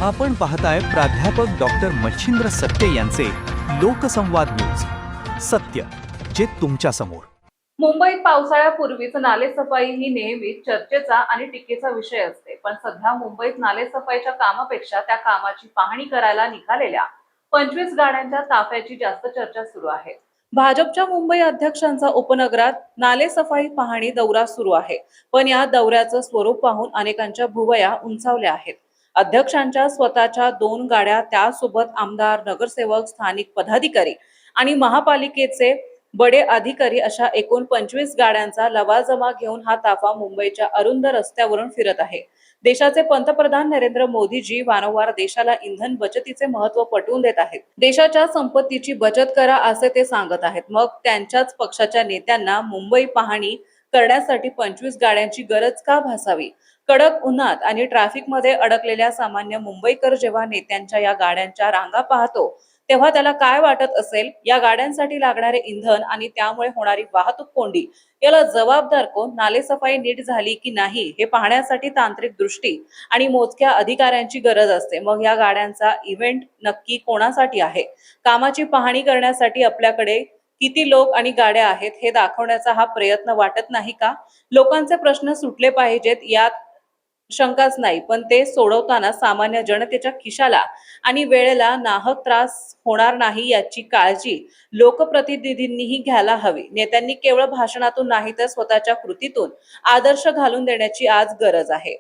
आपण पाहताय प्राध्यापक डॉक्टर मच्छिंद्र सत्य यांचे लोकसंवाद न्यूज. सत्य जे तुमच्या समोर. मुंबईत पावसाळ्यापूर्वीच नालेसफाई ही नेहमीच चर्चेचा आणि टीकेचा विषय असते. पण सध्या मुंबईत नालेसफाईच्या कामापेक्षा त्या कामाची पाहणी करायला निघालेल्या 25 गाड्यांच्या ताफ्याची जास्त चर्चा सुरू आहे. भाजपच्या मुंबई अध्यक्षांचा उपनगरात नालेसफाई पाहणी दौरा सुरू आहे. पण या दौऱ्याचं स्वरूप पाहून अनेकांच्या भुवया उंचावल्या आहेत. अध्यक्षांच्या स्वतःच्या 2 गाड्या, त्यासोबत आमदार, नगरसेवक, स्थानिक पदाधिकारी आणि महापालिकेचे बडे अधिकारी अशा एकूण 25 गाड्यांचा लवाजमा घेऊन हा ताफा मुंबईच्या अरुंद रस्त्यावरून फिरत आहे. देशाचे पंतप्रधान नरेंद्र मोदीजी वारंवार देशाला इंधन बचतीचे महत्त्व पटवून देत आहेत. देशाच्या संपत्तीची बचत करा असे ते सांगत आहेत. मग त्यांच्याच पक्षाच्या नेत्यांना मुंबई पाहणी करण्यासाठी 25 गाड्यांची गरज का भासावी? कडक उन्हात आणि ट्रॅफिकमध्ये अडकलेल्या सामान्य मुंबईकर जेव्हा नेत्यांच्या या गाड्यांच्या रांगा पाहतो तेव्हा त्याला काय वाटत असेल? या गाड्यांसाठी लागणारे इंधन आणि त्यामुळे होणारी वाहतूक कोंडी याला जबाबदार कोण? नालेसफाई नीट झाली की नाही हे पाहण्यासाठी तांत्रिक दृष्टी आणि मोजक्या अधिकाऱ्यांची गरज असते. मग या गाड्यांचा इव्हेंट नक्की कोणासाठी आहे? कामाची पाहणी करण्यासाठी आपल्याकडे किती लोक आणि गाड्या आहेत हे दाखवण्याचा हा प्रयत्न वाटत नाही का? लोकांचे प्रश्न सुटले पाहिजेत यात शंकाच नाही, पण ते सोडवताना सामान्य जनतेच्या खिशाला आणि वेळेला नाहक त्रास होणार नाही याची काळजी लोकप्रतिनिधींनीही घ्यायला हवी. नेत्यांनी केवळ भाषणातून नाही तर स्वतःच्या कृतीतून आदर्श घालून देण्याची आज गरज आहे.